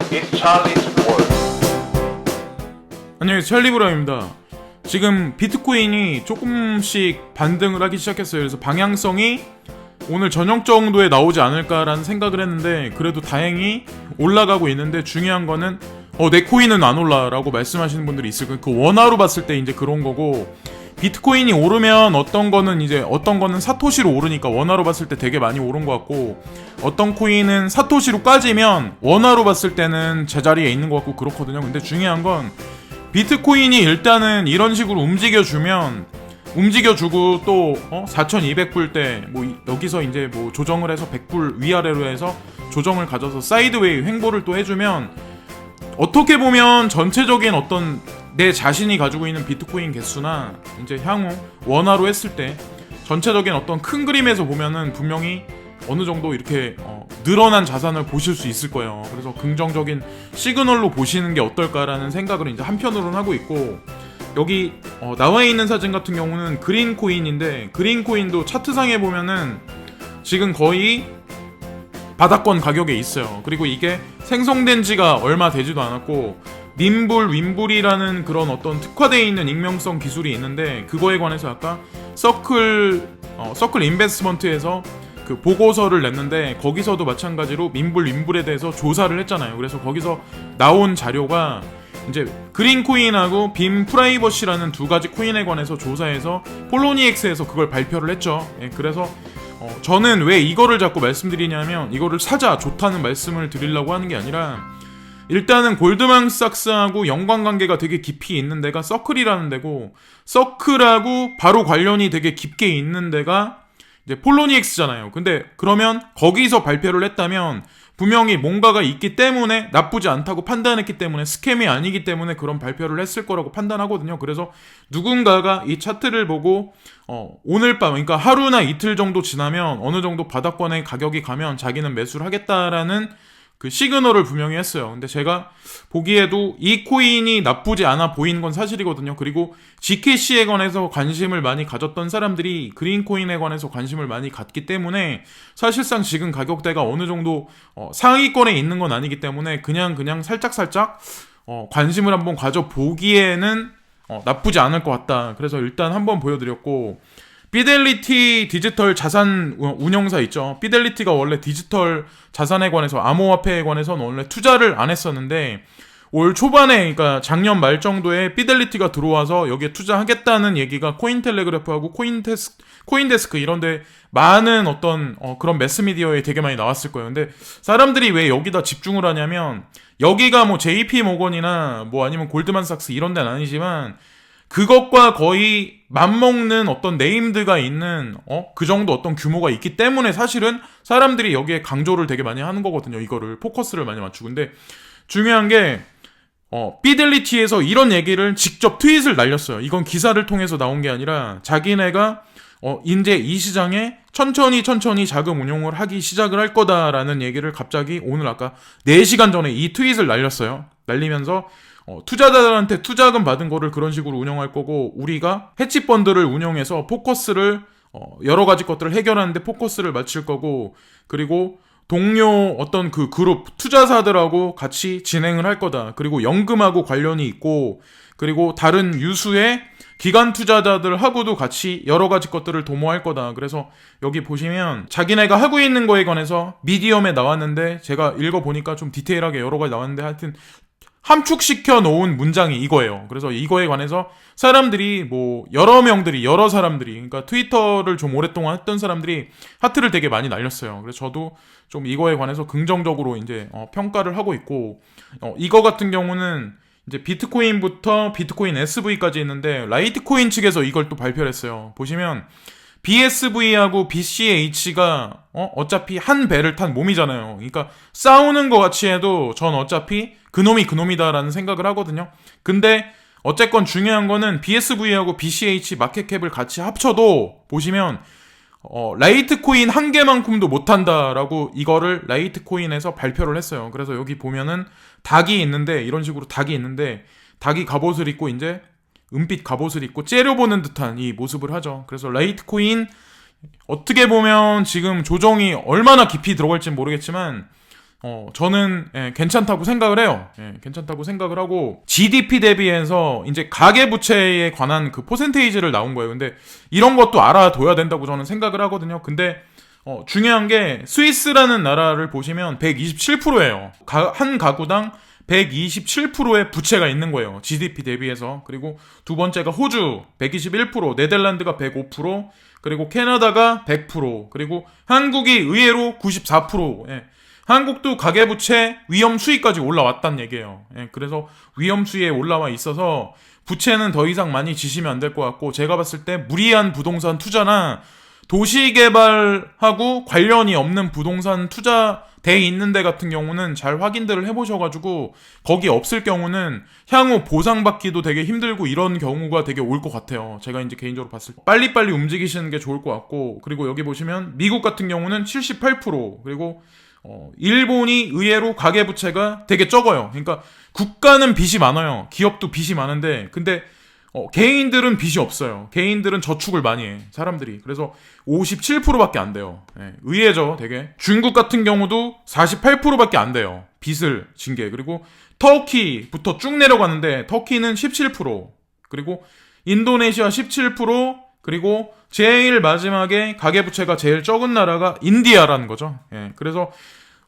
It's Charlie's World. 안녕하세요, 찰리브라입니다. 지금 비트코인이 조금씩 반등을 하기 시작했어요. 그래서 방향성이 오늘 저녁 정도에 나오지 않을까라는 생각을 했는데, 그래도 다행히 올라가고 있는데, 중요한 거는 내 코인은 안 올라라고 말씀하시는 분들이 있을 거예요. 그 원화로 봤을 때 이제 그런 거고, 비트코인이 오르면 어떤 거는 사토시로 오르니까 원화로 봤을 때 되게 많이 오른 것 같고, 어떤 코인은 사토시로 까지면 원화로 봤을 때는 제자리에 있는 것 같고 그렇거든요. 근데 중요한 건 비트코인이 일단은 이런 식으로 움직여주고 또 4,200불 때 여기서 이제 조정을 해서 100불 위아래로 해서 조정을 가져서 사이드웨이 횡보를 또 해주면, 어떻게 보면 전체적인 어떤 내 자신이 가지고 있는 비트코인 개수나 이제 향후 원화로 했을 때 전체적인 어떤 큰 그림에서 보면은 분명히 어느 정도 이렇게 늘어난 자산을 보실 수 있을 거예요. 그래서 긍정적인 시그널로 보시는 게 어떨까라는 생각을 이제 한편으로는 하고 있고, 여기 나와 있는 사진 같은 경우는 그린 코인인데, 그린 코인도 차트상에 보면은 지금 거의 바닥권 가격에 있어요. 그리고 이게 생성된 지가 얼마 되지도 않았고, 님불, 윈불이라는 그런 어떤 특화되어 있는 익명성 기술이 있는데, 그거에 관해서 아까 서클 인베스트먼트에서 그 보고서를 냈는데, 거기서도 마찬가지로 민불, 윈불에 대해서 조사를 했잖아요. 그래서 거기서 나온 자료가 이제 그린 코인하고 빔 프라이버시라는 두 가지 코인에 관해서 조사해서 폴로니엑스에서 그걸 발표를 했죠. 그래서 저는 왜 이거를 자꾸 말씀드리냐면, 이거를 사자, 좋다는 말씀을 드리려고 하는 게 아니라, 일단은 골드만삭스하고 연관관계가 되게 깊이 있는 데가 서클이라는 데고, 서클하고 바로 관련이 되게 깊게 있는 데가 이제 폴로니엑스잖아요. 근데 그러면 거기서 발표를 했다면 분명히 뭔가가 있기 때문에, 나쁘지 않다고 판단했기 때문에, 스캠이 아니기 때문에 그런 발표를 했을 거라고 판단하거든요. 그래서 누군가가 이 차트를 보고 오늘 밤, 그러니까 하루나 이틀 정도 지나면 어느 정도 바닥권의 가격이 가면 자기는 매수를 하겠다라는 그 시그널을 분명히 했어요. 근데 제가 보기에도 이 코인이 나쁘지 않아 보이는 건 사실이거든요. 그리고 GKC에 관해서 관심을 많이 가졌던 사람들이 그린 코인에 관해서 관심을 많이 갖기 때문에, 사실상 지금 가격대가 어느 정도 상위권에 있는 건 아니기 때문에 그냥 살짝 관심을 한번 가져보기에는 나쁘지 않을 것 같다. 그래서 일단 한번 보여드렸고, 피델리티 디지털 자산 운용사 있죠. 피델리티가 원래 디지털 자산에 관해서, 암호화폐에 관해서는 원래 투자를 안 했었는데, 올 초반에, 그러니까 작년 말 정도에 피델리티가 들어와서 여기에 투자하겠다는 얘기가 코인텔레그래프하고 코인데스크 이런데 많은 어떤 그런 매스미디어에 되게 많이 나왔을 거예요. 근데 사람들이 왜 여기다 집중을 하냐면, 여기가 JP 모건이나 아니면 골드만삭스 이런 데는 아니지만, 그것과 거의 맞먹는 어떤 네임드가 있는 그 정도 어떤 규모가 있기 때문에 사실은 사람들이 여기에 강조를 되게 많이 하는 거거든요. 이거를 포커스를 많이 맞추고. 근데 중요한 게 피델리티에서 이런 얘기를 직접 트윗을 날렸어요. 이건 기사를 통해서 나온 게 아니라 자기네가 이제 이 시장에 천천히 자금 운용을 하기 시작을 할 거다라는 얘기를 갑자기 오늘 아까 4시간 전에 이 트윗을 날렸어요. 날리면서 투자자들한테 투자금 받은 거를 그런 식으로 운영할 거고, 우리가 해치펀드를 운영해서 포커스를 여러 가지 것들을 해결하는데 포커스를 맞출 거고, 그리고 동료 어떤 그 그룹 투자사들하고 같이 진행을 할 거다. 그리고 연금하고 관련이 있고, 그리고 다른 유수의 기관 투자자들하고도 같이 여러 가지 것들을 도모할 거다. 그래서 여기 보시면 자기네가 하고 있는 거에 관해서 미디엄에 나왔는데, 제가 읽어보니까 좀 디테일하게 여러 가지 나왔는데, 하여튼 함축시켜 놓은 문장이 이거예요. 그래서 이거에 관해서 사람들이 여러 사람들이, 그러니까 트위터를 좀 오랫동안 했던 사람들이 하트를 되게 많이 날렸어요. 그래서 저도 좀 이거에 관해서 긍정적으로 이제 평가를 하고 있고, 이거 같은 경우는 이제 비트코인부터 비트코인 SV까지 있는데, 라이트코인 측에서 이걸 또 발표를 했어요. 보시면 BSV하고 BCH가 어차피 한 배를 탄 몸이잖아요. 그러니까 싸우는 것 같이 해도 전 어차피 그놈이다라는 생각을 하거든요. 근데 어쨌건 중요한 거는 BSV하고 BCH 마켓캡을 같이 합쳐도 보시면 라이트코인 한 개만큼도 못한다라고 이거를 라이트코인에서 발표를 했어요. 그래서 여기 보면은 닭이 있는데, 이런 식으로 닭이 있는데, 닭이 갑옷을 입고 이제 은빛 갑옷을 입고 째려보는 듯한 이 모습을 하죠. 그래서 라이트코인 어떻게 보면 지금 조정이 얼마나 깊이 들어갈지는 모르겠지만 저는 괜찮다고 생각을 해요. 괜찮다고 생각을 하고 GDP 대비해서 이제 가계부채에 관한 그 퍼센테이지를 나온 거예요. 근데 이런 것도 알아둬야 된다고 저는 생각을 하거든요. 근데 중요한 게 스위스라는 나라를 보시면 127%예요. 한 가구당 127%의 부채가 있는 거예요. GDP 대비해서. 그리고 두 번째가 호주 121%, 네덜란드가 105%, 그리고 캐나다가 100%, 그리고 한국이 의외로 94%. 한국도 가계부채 위험 수위까지 올라왔단 얘기예요. 그래서 위험 수위에 올라와 있어서 부채는 더 이상 많이 지시면 안 될 것 같고, 제가 봤을 때 무리한 부동산 투자나 도시개발하고 관련이 없는 부동산 투자 돼 있는 데 같은 경우는 잘 확인들을 해보셔가지고 거기 없을 경우는 향후 보상받기도 되게 힘들고 이런 경우가 되게 올 것 같아요. 제가 이제 개인적으로 봤을 때 빨리빨리 움직이시는 게 좋을 것 같고, 그리고 여기 보시면 미국 같은 경우는 78%, 그리고 일본이 의외로 가계부채가 되게 적어요. 그러니까 국가는 빚이 많아요. 기업도 빚이 많은데, 근데 개인들은 빚이 없어요. 개인들은 저축을 많이 해, 사람들이. 그래서 57%밖에 안 돼요. 의외죠, 되게. 중국 같은 경우도 48%밖에 안 돼요. 빚을 진 게. 그리고 터키부터 쭉 내려가는데 터키는 17%, 그리고 인도네시아 17%, 그리고 제일 마지막에 가계부채가 제일 적은 나라가 인디아라는 거죠. 그래서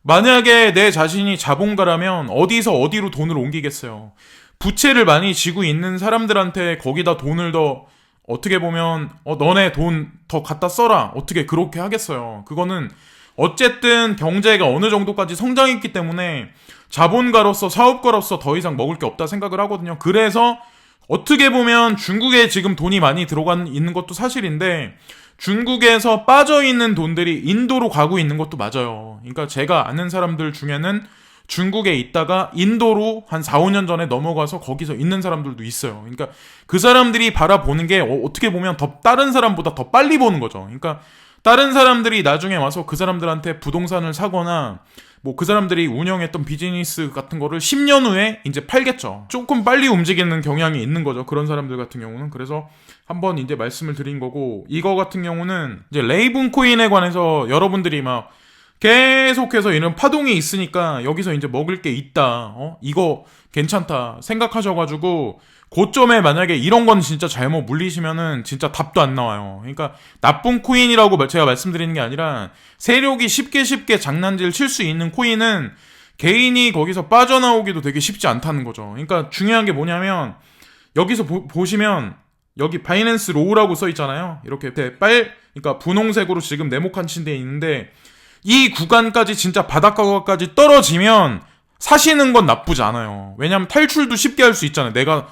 만약에 내 자신이 자본가라면 어디서 어디로 돈을 옮기겠어요. 부채를 많이 지고 있는 사람들한테 거기다 돈을 더, 어떻게 보면 너네 돈 더 갖다 써라, 어떻게 그렇게 하겠어요. 그거는 어쨌든 경제가 어느 정도까지 성장했기 때문에 자본가로서, 사업가로서 더 이상 먹을 게 없다 생각을 하거든요. 그래서 어떻게 보면 중국에 지금 돈이 많이 들어가 있는 것도 사실인데, 중국에서 빠져있는 돈들이 인도로 가고 있는 것도 맞아요. 그러니까 제가 아는 사람들 중에는 중국에 있다가 인도로 한 4, 5년 전에 넘어가서 거기서 있는 사람들도 있어요. 그러니까 그 사람들이 바라보는 게 어떻게 보면 다른 사람보다 더 빨리 보는 거죠. 그러니까 다른 사람들이 나중에 와서 그 사람들한테 부동산을 사거나 뭐 그 사람들이 운영했던 비즈니스 같은 거를 10년 후에 이제 팔겠죠. 조금 빨리 움직이는 경향이 있는 거죠. 그런 사람들 같은 경우는. 그래서 한번 이제 말씀을 드린 거고, 이거 같은 경우는 이제 레이븐 코인에 관해서 여러분들이 막 계속해서 이런 파동이 있으니까 여기서 이제 먹을 게 있다, 이거 괜찮다 생각하셔가지고 고점에 만약에 이런 건 진짜 잘못 물리시면은 진짜 답도 안 나와요. 그러니까 나쁜 코인이라고 제가 말씀드리는 게 아니라, 세력이 쉽게 장난질 칠 수 있는 코인은 개인이 거기서 빠져나오기도 되게 쉽지 않다는 거죠. 그러니까 중요한 게 뭐냐면, 여기서 보시면 여기 바이낸스 로우라고 써 있잖아요. 이렇게 그러니까 분홍색으로 지금 네모칸 친 데 있는데, 이 구간까지 진짜 바닷가까지 떨어지면 사시는 건 나쁘지 않아요. 왜냐면 탈출도 쉽게 할 수 있잖아요. 내가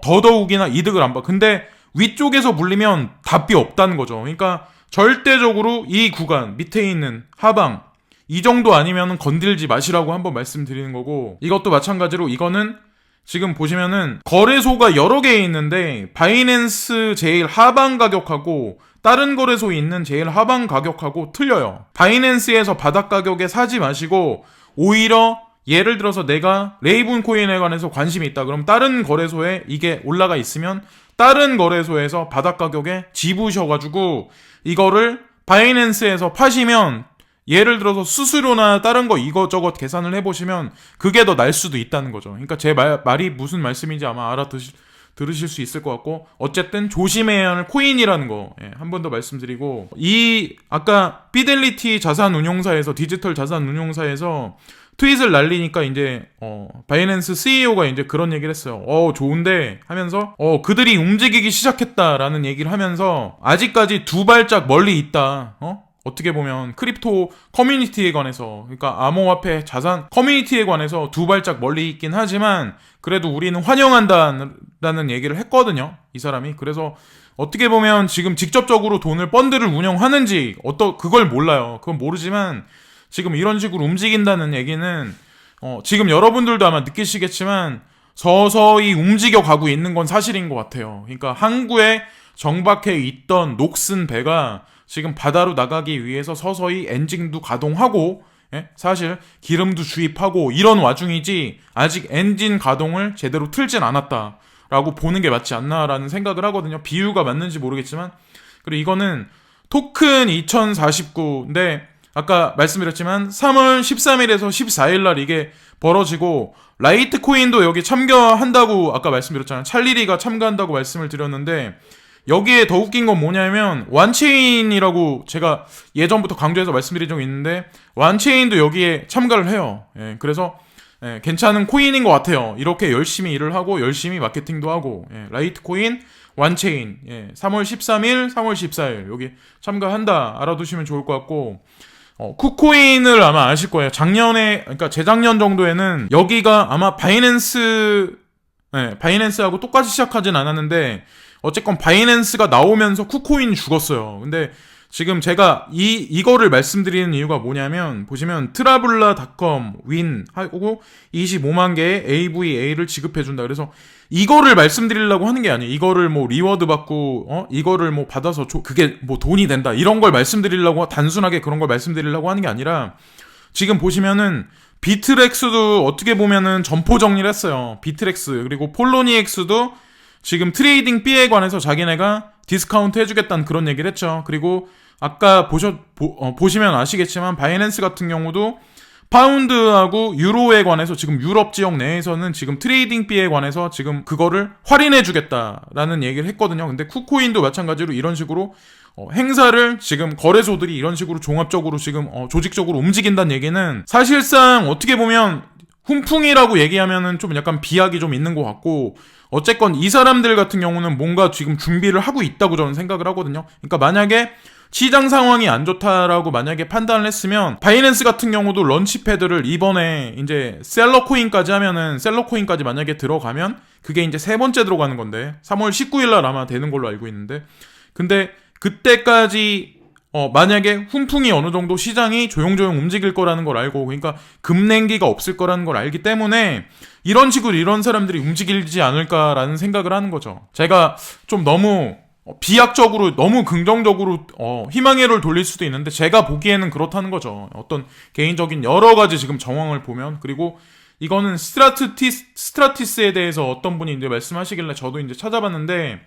더더욱이나 이득을 안 봐. 근데 위쪽에서 물리면 답이 없다는 거죠. 그러니까 절대적으로 이 구간 밑에 있는 하방, 이 정도 아니면 건들지 마시라고 한번 말씀드리는 거고, 이것도 마찬가지로 이거는 지금 보시면은 거래소가 여러 개 있는데 바이낸스 제일 하방 가격하고 다른 거래소에 있는 제일 하방 가격하고 틀려요. 바이낸스에서 바닥 가격에 사지 마시고, 오히려 예를 들어서 내가 레이븐 코인에 관해서 관심이 있다, 그럼 다른 거래소에 이게 올라가 있으면 다른 거래소에서 바닥 가격에 집으셔가지고 이거를 바이낸스에서 파시면, 예를 들어서 수수료나 다른 거 이것저것 계산을 해보시면 그게 더 날 수도 있다는 거죠. 그러니까 제 말이 무슨 말씀인지 아마 들으실 수 있을 것 같고, 어쨌든 조심해야 할 코인이라는 거 한 번 더 말씀드리고, 아까 피델리티 자산운용사에서, 디지털 자산운용사에서 트윗을 날리니까 이제 바이낸스 CEO가 이제 그런 얘기를 했어요. 좋은데 하면서 그들이 움직이기 시작했다라는 얘기를 하면서, 아직까지 두 발짝 멀리 있다. 어떻게 보면 크립토 커뮤니티에 관해서, 그러니까 암호화폐 자산 커뮤니티에 관해서 두 발짝 멀리 있긴 하지만 그래도 우리는 환영한다라는 얘기를 했거든요, 이 사람이. 그래서 어떻게 보면 지금 직접적으로 펀드를 운영하는지 그걸 몰라요. 그건 모르지만 지금 이런 식으로 움직인다는 얘기는 지금 여러분들도 아마 느끼시겠지만 서서히 움직여 가고 있는 건 사실인 것 같아요. 그러니까 항구에 정박해 있던 녹슨 배가 지금 바다로 나가기 위해서 서서히 엔진도 가동하고, 사실 기름도 주입하고 이런 와중이지 아직 엔진 가동을 제대로 틀진 않았다라고 보는 게 맞지 않나라는 생각을 하거든요. 비유가 맞는지 모르겠지만. 그리고 이거는 토큰 2049인데 아까 말씀드렸지만 3월 13일에서 14일 날 이게 벌어지고 라이트코인도 여기 참가한다고 아까 말씀드렸잖아요. 찰리리가 참가한다고 말씀을 드렸는데 여기에 더 웃긴 건 뭐냐면 완체인이라고 제가 예전부터 강조해서 말씀드린 적이 있는데 완체인도 여기에 참가를 해요. 예, 그래서 괜찮은 코인인 것 같아요. 이렇게 열심히 일을 하고 열심히 마케팅도 하고 라이트코인, 완체인 3월 13일, 3월 14일 여기 참가한다 알아두시면 좋을 것 같고 쿠코인을 아마 아실 거예요. 작년에 그러니까 재작년 정도에는 여기가 아마 바이낸스하고 똑같이 시작하진 않았는데 어쨌건 바이낸스가 나오면서 쿠코인이 죽었어요. 근데 지금 제가 이거를 말씀드리는 이유가 뭐냐면 보시면 트라블라닷컴 윈 하고 25만 개의 AVA를 지급해준다. 그래서 이거를 말씀드리려고 하는 게 아니에요. 이거를 뭐 리워드 받고 이거를 뭐 받아서 그게 뭐 돈이 된다 이런 걸 말씀드리려고 단순하게 그런 걸 말씀드리려고 하는 게 아니라 지금 보시면은 비트렉스도 어떻게 보면은 점포 정리를 했어요. 비트렉스 그리고 폴로니엑스도 지금 트레이딩 B에 관해서 자기네가 디스카운트 해주겠다는 그런 얘기를 했죠. 그리고 아까 보시면 아시겠지만 바이낸스 같은 경우도 파운드하고 유로에 관해서 지금 유럽 지역 내에서는 지금 트레이딩 B에 관해서 지금 그거를 할인해주겠다라는 얘기를 했거든요. 근데 쿠코인도 마찬가지로 이런 식으로 행사를 지금 거래소들이 이런 식으로 종합적으로 지금 조직적으로 움직인다는 얘기는 사실상 어떻게 보면 훈풍이라고 얘기하면은 좀 약간 비약이 좀 있는 것 같고 어쨌건 이 사람들 같은 경우는 뭔가 지금 준비를 하고 있다고 저는 생각을 하거든요. 그러니까 만약에 시장 상황이 안 좋다라고 만약에 판단을 했으면 바이낸스 같은 경우도 런치패드를 이번에 이제 셀러코인까지 하면은 셀러코인까지 만약에 들어가면 그게 이제 세 번째 들어가는 건데 3월 19일 날 아마 되는 걸로 알고 있는데 근데 그때까지 만약에 훈풍이 어느 정도 시장이 조용조용 움직일 거라는 걸 알고 그러니까 급냉기가 없을 거라는 걸 알기 때문에 이런 식으로 이런 사람들이 움직이지 않을까라는 생각을 하는 거죠. 제가 좀 너무 비약적으로 너무 긍정적으로 희망회로를 돌릴 수도 있는데 제가 보기에는 그렇다는 거죠. 어떤 개인적인 여러 가지 지금 정황을 보면 그리고 이거는 스트라티스에 대해서 어떤 분이 이제 말씀하시길래 저도 이제 찾아봤는데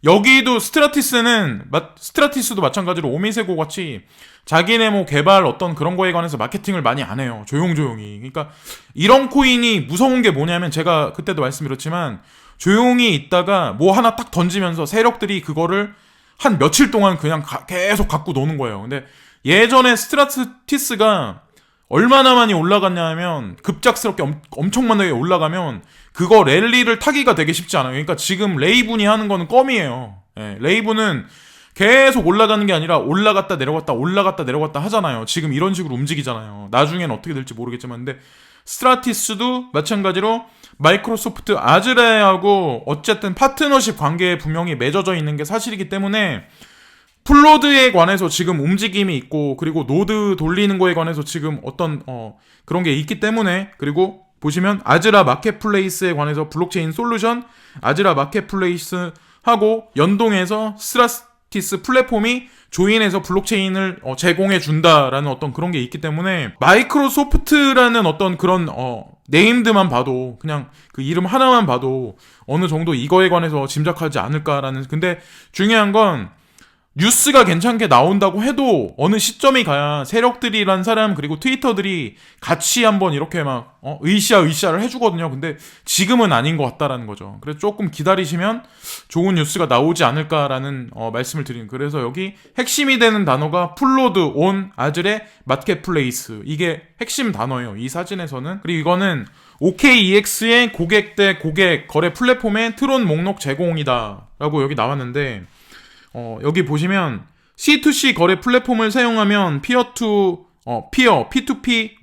여기도 스트라티스도 마찬가지로 오미세고 같이 자기네 뭐 개발 어떤 그런 거에 관해서 마케팅을 많이 안 해요. 조용조용히. 그러니까 이런 코인이 무서운 게 뭐냐면 제가 그때도 말씀드렸지만 조용히 있다가 뭐 하나 딱 던지면서 세력들이 그거를 한 며칠 동안 그냥 계속 갖고 노는 거예요. 근데 예전에 스트라티스가 얼마나 많이 올라갔냐면 급작스럽게 엄청나게 올라가면 그거 랠리를 타기가 되게 쉽지 않아요. 그러니까 지금 레이븐이 하는 거는 껌이에요. 레이븐은 계속 올라가는 게 아니라 올라갔다 내려갔다 하잖아요. 지금 이런 식으로 움직이잖아요. 나중엔 어떻게 될지 모르겠지만 근데 스트라티스도 마찬가지로 마이크로소프트 아즈레하고 어쨌든 파트너십 관계에 분명히 맺어져 있는 게 사실이기 때문에 플로드에 관해서 지금 움직임이 있고 그리고 노드 돌리는 거에 관해서 지금 어떤 그런 게 있기 때문에 그리고 보시면 아즈라 마켓플레이스에 관해서 블록체인 솔루션 아즈라 마켓플레이스하고 연동해서 스트라티스 플랫폼이 조인해서 블록체인을 제공해 준다라는 어떤 그런 게 있기 때문에 마이크로소프트라는 어떤 그런 네임드만 봐도 그냥 그 이름 하나만 봐도 어느 정도 이거에 관해서 짐작하지 않을까라는 근데 중요한 건 뉴스가 괜찮게 나온다고 해도 어느 시점이 가야 세력들이란 사람 그리고 트위터들이 같이 한번 이렇게 막 으쌰를 해주거든요. 근데 지금은 아닌 것 같다라는 거죠. 그래서 조금 기다리시면 좋은 뉴스가 나오지 않을까라는 말씀을 드리는. 그래서 여기 핵심이 되는 단어가 플로드 온 아즈레 마켓플레이스 이게 핵심 단어예요. 이 사진에서는. 그리고 이거는 OKEX의 고객 대 고객 거래 플랫폼의 트론 목록 제공이다 라고 여기 나왔는데 여기 보시면 C2C 거래 플랫폼을 사용하면 P2P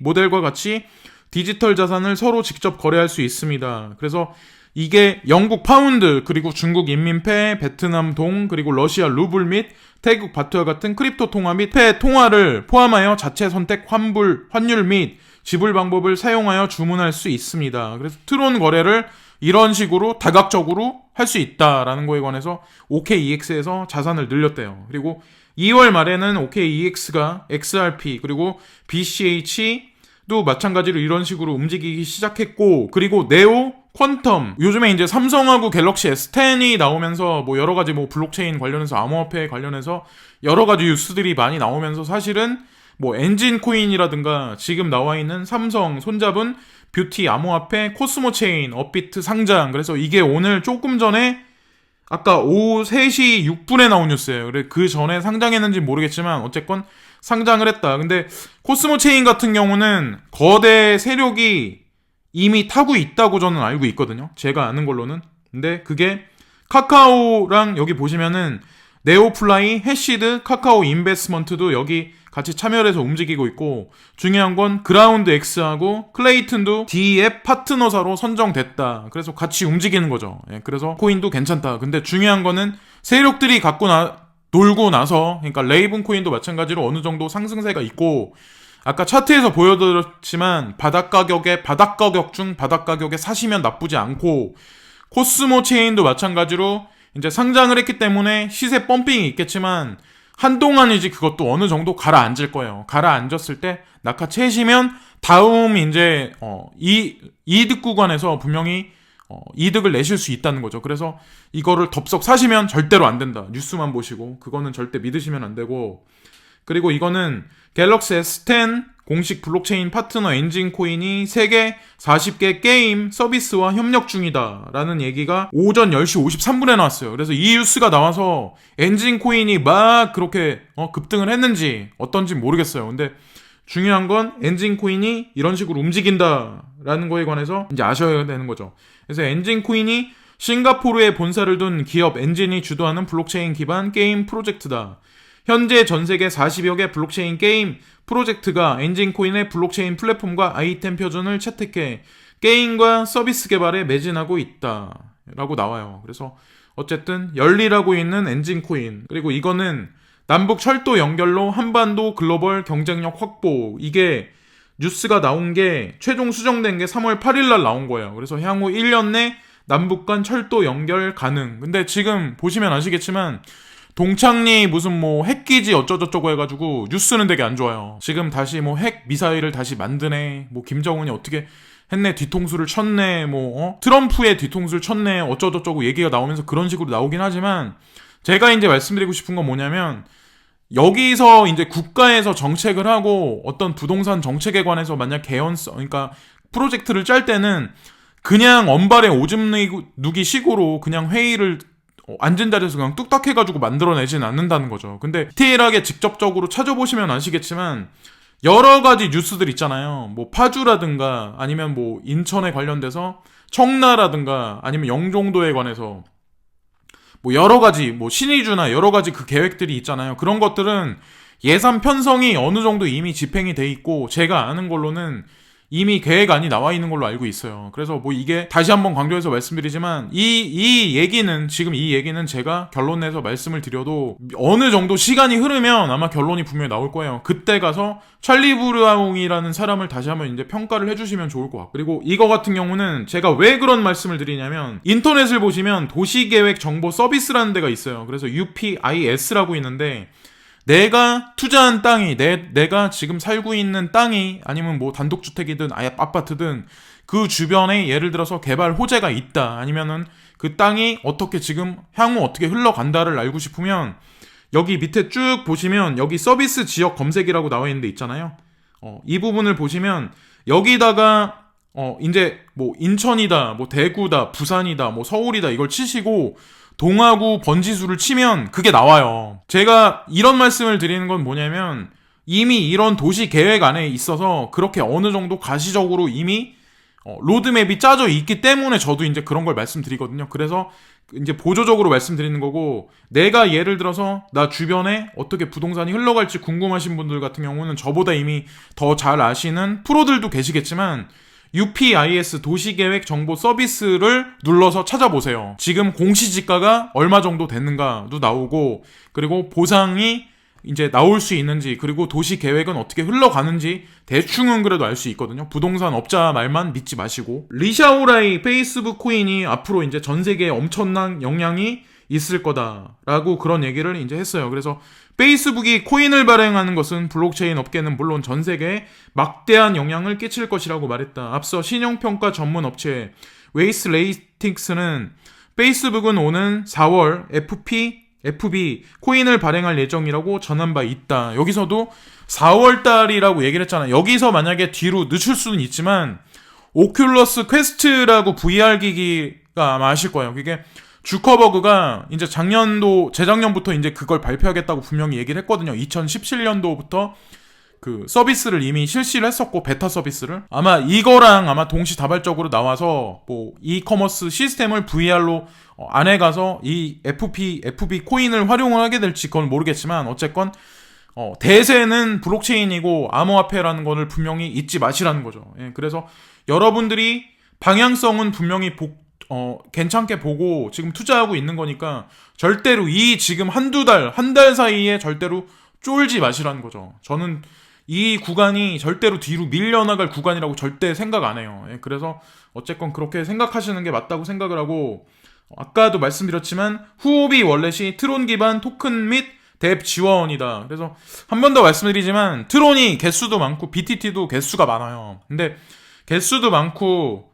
모델과 같이 디지털 자산을 서로 직접 거래할 수 있습니다. 그래서 이게 영국 파운드, 그리고 중국 인민폐, 베트남 동, 그리고 러시아 루블 및 태국 바트와 같은 크립토 통화 및 폐 통화를 포함하여 자체 선택 환율 및 지불 방법을 사용하여 주문할 수 있습니다. 그래서 트론 거래를 이런 식으로 다각적으로 할 수 있다라는 거에 관해서 OKEX에서 자산을 늘렸대요. 그리고 2월 말에는 OKEX가 XRP 그리고 BCH도 마찬가지로 이런 식으로 움직이기 시작했고, 그리고 네오, 퀀텀, 요즘에 이제 삼성하고 갤럭시 S10이 나오면서 뭐 여러 가지 뭐 블록체인 관련해서 암호화폐 관련해서 여러 가지 뉴스들이 많이 나오면서 사실은 뭐 엔진 코인이라든가 지금 나와 있는 삼성 손잡은 뷰티 암호화폐 코스모 체인 업비트 상장. 그래서 이게 오늘 조금 전에 아까 오후 3시 6분에 나온 뉴스예요. 그래 그 전에 상장했는지 모르겠지만 어쨌건 상장을 했다. 근데 코스모 체인 같은 경우는 거대 세력이 이미 타고 있다고 저는 알고 있거든요. 제가 아는 걸로는. 근데 그게 카카오랑 여기 보시면은 네오플라이, 해시드, 카카오 인베스먼트도 여기 같이 참여를 해서 움직이고 있고, 중요한 건 그라운드 X하고 클레이튼도 D앱 파트너사로 선정됐다. 그래서 같이 움직이는 거죠. 예, 그래서 코인도 괜찮다. 근데 중요한 거는 세력들이 놀고 나서, 그러니까 레이븐 코인도 마찬가지로 어느 정도 상승세가 있고, 아까 차트에서 보여드렸지만 바닥 가격 중 바닥 가격에 사시면 나쁘지 않고, 코스모 체인도 마찬가지로 이제 상장을 했기 때문에 시세 펌핑이 있겠지만 한동안이지 그것도 어느 정도 가라앉을 거예요. 가라앉았을 때 낙하채시면 다음 이제 이득 구간에서 분명히 이득을 내실 수 있다는 거죠. 그래서 이거를 덥석 사시면 절대로 안 된다. 뉴스만 보시고 그거는 절대 믿으시면 안 되고, 그리고 이거는 갤럭시 S10 공식 블록체인 파트너 엔진 코인이 세계 40개 게임 서비스와 협력 중이다 라는 얘기가 오전 10시 53분에 나왔어요. 그래서 이 뉴스가 나와서 엔진 코인이 막 그렇게 급등을 했는지 어떤지 모르겠어요. 근데 중요한 건 엔진 코인이 이런 식으로 움직인다 라는 거에 관해서 이제 아셔야 되는 거죠. 그래서 엔진 코인이 싱가포르에 본사를 둔 기업 엔진이 주도하는 블록체인 기반 게임 프로젝트다. 현재 전 세계 40여 개 블록체인 게임 프로젝트가 엔진코인의 블록체인 플랫폼과 아이템 표준을 채택해 게임과 서비스 개발에 매진하고 있다 라고 나와요. 그래서 어쨌든 열리라고 있는 엔진코인, 그리고 이거는 남북 철도 연결로 한반도 글로벌 경쟁력 확보, 이게 뉴스가 나온 게 최종 수정된 게 3월 8일 날 나온 거예요. 그래서 향후 1년 내 남북 간 철도 연결 가능. 근데 지금 보시면 아시겠지만 동창리 무슨 뭐 핵기지 어쩌저쩌고 해가지고 뉴스는 되게 안 좋아요. 지금 다시 뭐 핵 미사일을 다시 만드네, 뭐 김정은이 어떻게 했네, 뒤통수를 쳤네, 트럼프의 뒤통수를 쳤네, 어쩌저쩌고 얘기가 나오면서 그런 식으로 나오긴 하지만, 제가 이제 말씀드리고 싶은 건 뭐냐면, 여기서 이제 국가에서 정책을 하고 어떤 부동산 정책에 관해서 만약 그러니까 프로젝트를 짤 때는 그냥 언발에 오줌 누기 식으로 그냥 회의를 앉은 자리에서 그냥 뚝딱 해가지고 만들어내진 않는다는 거죠. 근데 디테일하게 직접적으로 찾아보시면 아시겠지만 여러 가지 뉴스들 있잖아요. 뭐 파주라든가 아니면 뭐 인천에 관련돼서 청라라든가 아니면 영종도에 관해서 뭐 여러 가지 뭐 신의주나 여러 가지 그 계획들이 있잖아요. 그런 것들은 예산 편성이 어느 정도 이미 집행이 돼 있고, 제가 아는 걸로는 이미 계획안이 나와 있는 걸로 알고 있어요. 그래서 뭐 이게 다시 한번 강조해서 말씀드리지만 이 얘기는, 지금 이 얘기는 제가 결론 내서 말씀을 드려도 어느 정도 시간이 흐르면 아마 결론이 분명히 나올 거예요. 그때 가서 찰리 브라운이라는 사람을 다시 한번 이제 평가를 해주시면 좋을 것 같고, 그리고 이거 같은 경우는 제가 왜 그런 말씀을 드리냐면, 인터넷을 보시면 도시계획 정보 서비스라는 데가 있어요. 그래서 UPIS라고 있는데, 내가 투자한 땅이, 내가 지금 살고 있는 땅이 아니면 뭐 단독주택이든 아파트든 그 주변에 예를 들어서 개발 호재가 있다, 아니면은 그 땅이 어떻게 지금 향후 어떻게 흘러간다를 알고 싶으면 여기 밑에 쭉 보시면 여기 서비스 지역 검색이라고 나와 있는 데 있잖아요. 이 부분을 보시면 여기다가 이제 뭐 인천이다, 뭐 대구다, 부산이다, 뭐 서울이다 이걸 치시고 동아구 번지수를 치면 그게 나와요. 제가 이런 말씀을 드리는 건 뭐냐면, 이미 이런 도시 계획 안에 있어서 그렇게 어느 정도 가시적으로 이미 로드맵이 짜져 있기 때문에 저도 이제 그런 걸 말씀드리거든요. 그래서 이제 보조적으로 말씀드리는 거고, 내가 예를 들어서 나 주변에 어떻게 부동산이 흘러갈지 궁금하신 분들 같은 경우는 저보다 이미 더 잘 아시는 프로들도 계시겠지만 UPIS 도시계획 정보 서비스를 눌러서 찾아보세요. 지금 공시지가가 얼마 정도 됐는가도 나오고, 그리고 보상이 이제 나올 수 있는지, 그리고 도시계획은 어떻게 흘러가는지 대충은 그래도 알 수 있거든요. 부동산 업자 말만 믿지 마시고. 리샤오라이 페이스북 코인이 앞으로 이제 전 세계에 엄청난 영향이 있을 거다라고 그런 얘기를 이제 했어요. 그래서 페이스북이 코인을 발행하는 것은 블록체인 업계는 물론 전 세계에 막대한 영향을 끼칠 것이라고 말했다. 앞서 신용평가 전문 업체 웨이스 레이팅스는 페이스북은 오는 4월 FP FB 코인을 발행할 예정이라고 전한 바 있다. 여기서도 4월달이라고 얘기를 했잖아요. 여기서 만약에 뒤로 늦출 수는 있지만 오큘러스 퀘스트라고 VR 기기가 아마 아실 거예요. 그게 주커버그가 이제 재작년부터 이제 그걸 발표하겠다고 분명히 얘기를 했거든요. 2017년도부터 그 서비스를 이미 실시를 했었고, 베타 서비스를. 아마 이거랑 아마 동시다발적으로 나와서 뭐 이커머스 시스템을 VR로 안에 가서 이 FB 코인을 활용을 하게 될지 그건 모르겠지만, 어쨌건 대세는 블록체인이고 암호화폐라는 거를 분명히 잊지 마시라는 거죠. 예, 그래서 여러분들이 방향성은 분명히 괜찮게 보고 지금 투자하고 있는 거니까 절대로 이 지금 한 달 사이에 절대로 쫄지 마시라는 거죠. 저는 이 구간이 절대로 뒤로 밀려나갈 구간이라고 절대 생각 안 해요. 예, 그래서 어쨌건 그렇게 생각하시는 게 맞다고 생각을 하고, 아까도 말씀드렸지만 후오비 월렛이 트론 기반 토큰 및 뎁 지원이다. 그래서 한 번 더 말씀드리지만 트론이 개수도 많고 BTT도 개수가 많아요. 근데 개수도 많고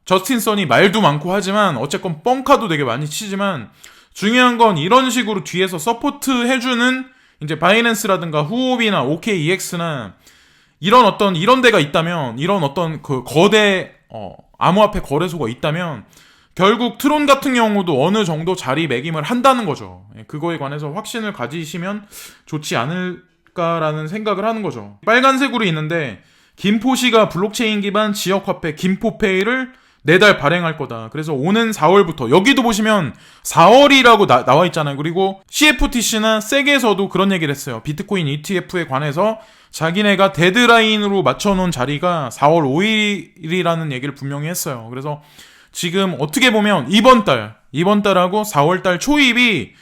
저스틴 선이 말도 많고 하지만 어쨌건 뻥카도 되게 많이 치지만, 중요한 건 이런 식으로 뒤에서 서포트 해주는 이제 바이낸스라든가 후오비나 OKEX나 이런 데가 있다면, 이런 어떤 그 거대 암호화폐 거래소가 있다면 결국 트론 같은 경우도 어느 정도 자리매김을 한다는 거죠. 그거에 관해서 확신을 가지시면 좋지 않을까라는 생각을 하는 거죠. 빨간색으로 있는데 김포시가 블록체인 기반 지역화폐 김포페이를 내달 발행할 거다. 그래서 오는 4월부터, 여기도 보시면 4월이라고 나와 있잖아요. 그리고 CFTC나 세계에서도 그런 얘기를 했어요. 비트코인 ETF에 관해서 자기네가 데드라인으로 맞춰놓은 자리가 4월 5일이라는 얘기를 분명히 했어요. 그래서 지금 어떻게 보면 이번 달하고 4월달 초입이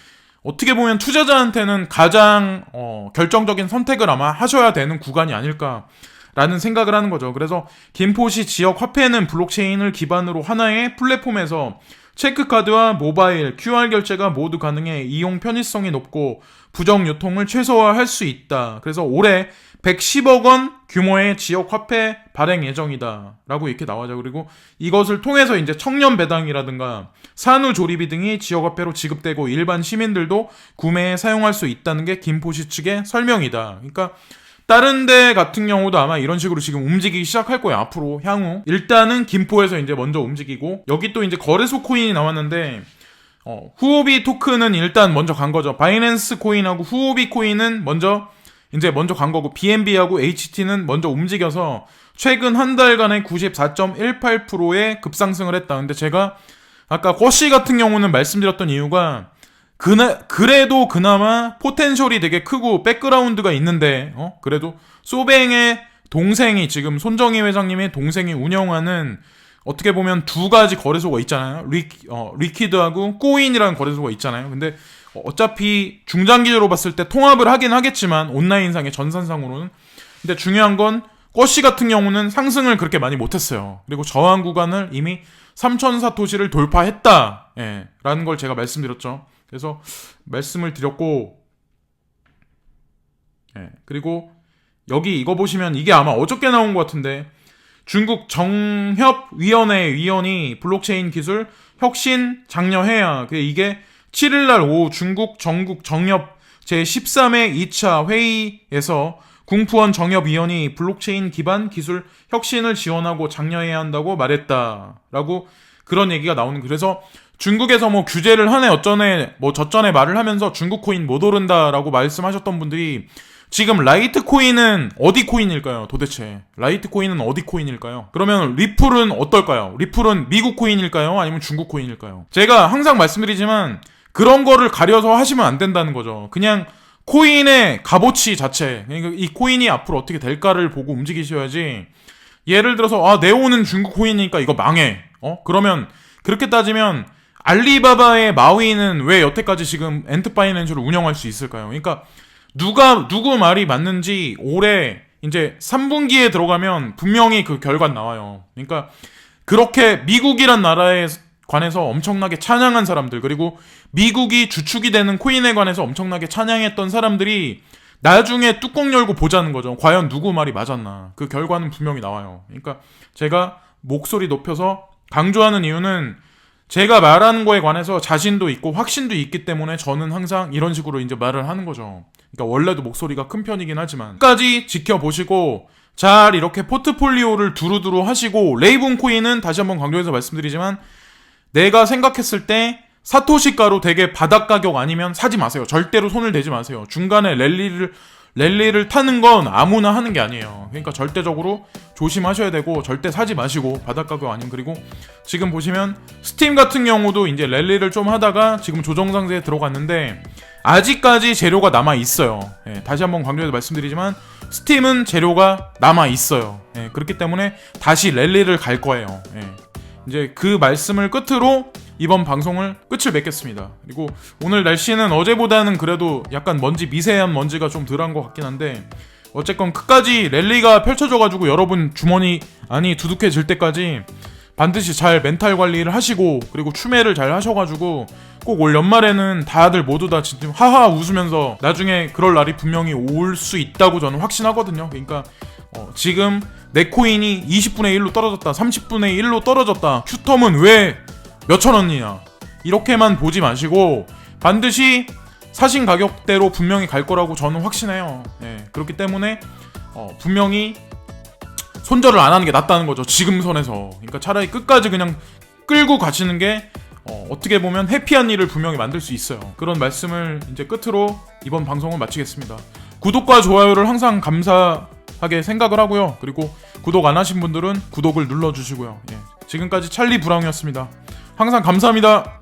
어떻게 보면 투자자한테는 가장 결정적인 선택을 아마 하셔야 되는 구간이 아닐까라는 생각을 하는 거죠. 그래서 김포시 지역 화폐는 블록체인을 기반으로 하나의 플랫폼에서 체크카드와 모바일, QR 결제가 모두 가능해 이용 편의성이 높고 부정 유통을 최소화할 수 있다. 그래서 올해 110억 원 규모의 지역 화폐 발행 예정이다 라고 이렇게 나와죠. 그리고 이것을 통해서 이제 청년 배당이라든가 산후 조리비 등이 지역 화폐로 지급되고 일반 시민들도 구매에 사용할 수 있다는 게 김포시 측의 설명이다. 그러니까 다른 데 같은 경우도 아마 이런 식으로 지금 움직이기 시작할 거예요. 앞으로 향후 일단은 김포에서 이제 먼저 움직이고, 여기 또 이제 거래소 코인이 나왔는데 후오비 토큰은 일단 먼저 간 거죠. 바이낸스 코인하고 후오비 코인은 먼저 간 거고, BNB하고 HT는 먼저 움직여서 최근 한 달간에 94.18%의 급상승을 했다. 근데 제가 아까 거시 같은 경우는 말씀드렸던 이유가 그래도 그나마 포텐셜이 되게 크고 백그라운드가 있는데, 그래도 소뱅의 동생이, 지금 손정희 회장님의 동생이 운영하는 어떻게 보면 두 가지 거래소가 있잖아요. 리퀴드하고 꼬인이라는 거래소가 있잖아요. 근데 어차피 중장기적으로 봤을 때 통합을 하긴 하겠지만 온라인상의 전산상으로는. 근데 중요한 건 거시 같은 경우는 상승을 그렇게 많이 못했어요. 그리고 저항 구간을 이미 3,000사토시를 돌파했다. 예, 라는 걸 제가 말씀드렸죠. 그래서 말씀을 드렸고, 예, 그리고 여기 이거 보시면 이게 아마 어저께 나온 것 같은데, 중국 정협위원회 위원이 블록체인 기술 혁신 장려해야, 이게 7일날 오후 중국 전국 정협 제13회 2차 회의에서 궁푸원 정협위원이 블록체인 기반 기술 혁신을 지원하고 장려해야 한다고 말했다라고 그런 얘기가 나오는. 그래서 중국에서 뭐 규제를 하네 어쩌네 뭐 저쩌네 말을 하면서 중국 코인 못 오른다라고 말씀하셨던 분들이, 지금 라이트 코인은 어디 코인일까요? 도대체 라이트 코인은 어디 코인일까요? 그러면 리플은 어떨까요? 리플은 미국 코인일까요? 아니면 중국 코인일까요? 제가 항상 말씀드리지만 그런 거를 가려서 하시면 안 된다는 거죠. 그냥 코인의 값어치 자체, 그러니까 이 코인이 앞으로 어떻게 될까를 보고 움직이셔야지. 예를 들어서 네오는 중국 코인이니까 이거 망해. 그러면 그렇게 따지면 알리바바의 마위는 왜 여태까지 지금 엔트파이낸셜을 운영할 수 있을까요? 그러니까 누구 말이 맞는지 올해 이제 3분기에 들어가면 분명히 그 결과 나와요. 그러니까 그렇게 미국이란 나라에 관해서 엄청나게 찬양한 사람들, 그리고 미국이 주축이 되는 코인에 관해서 엄청나게 찬양했던 사람들이 나중에 뚜껑 열고 보자는 거죠. 과연 누구 말이 맞았나. 그 결과는 분명히 나와요. 그러니까 제가 목소리 높여서 강조하는 이유는 제가 말하는 거에 관해서 자신도 있고 확신도 있기 때문에 저는 항상 이런 식으로 이제 말을 하는 거죠. 그러니까 원래도 목소리가 큰 편이긴 하지만 끝까지 지켜보시고 잘 이렇게 포트폴리오를 두루두루 하시고, 레이븐 코인은 다시 한번 강조해서 말씀드리지만 내가 생각했을 때 사토시가로 되게 바닥 가격 아니면 사지 마세요. 절대로 손을 대지 마세요. 중간에 랠리를 타는 건 아무나 하는 게 아니에요. 그러니까 절대적으로 조심하셔야 되고 절대 사지 마시고, 바닥 가격 아니면. 그리고 지금 보시면 스팀 같은 경우도 이제 랠리를 좀 하다가 지금 조정 상태에 들어갔는데 아직까지 재료가 남아 있어요. 예, 다시 한번 강조해서 말씀드리지만 스팀은 재료가 남아 있어요. 예, 그렇기 때문에 다시 랠리를 갈 거예요. 예, 이제 그 말씀을 끝으로 이번 방송을 끝을 맺겠습니다. 그리고 오늘 날씨는 어제보다는 그래도 약간 미세한 먼지가 좀 덜한 것 같긴 한데, 어쨌건 끝까지 랠리가 펼쳐져가지고 여러분 주머니 안이 두둑해질 때까지 반드시 잘 멘탈 관리를 하시고, 그리고 추매를 잘 하셔가지고 꼭 올 연말에는 다들 모두 다 진짜 하하 웃으면서 나중에 그럴 날이 분명히 올 수 있다고 저는 확신하거든요. 그러니까 지금 내 코인이 20분의 1로 떨어졌다, 30분의 1로 떨어졌다, 큐텀은 왜 몇천 원이냐, 이렇게만 보지 마시고 반드시 사신 가격대로 분명히 갈 거라고 저는 확신해요. 예, 그렇기 때문에 분명히 손절을 안 하는 게 낫다는 거죠, 지금 선에서. 그러니까 차라리 끝까지 그냥 끌고 가시는 게 어떻게 보면 해피한 일을 분명히 만들 수 있어요. 그런 말씀을 이제 끝으로 이번 방송을 마치겠습니다. 구독과 좋아요를 항상 감사하게 생각을 하고요. 그리고 구독 안 하신 분들은 구독을 눌러주시고요. 예, 지금까지 찰리 브라운이었습니다. 항상 감사합니다.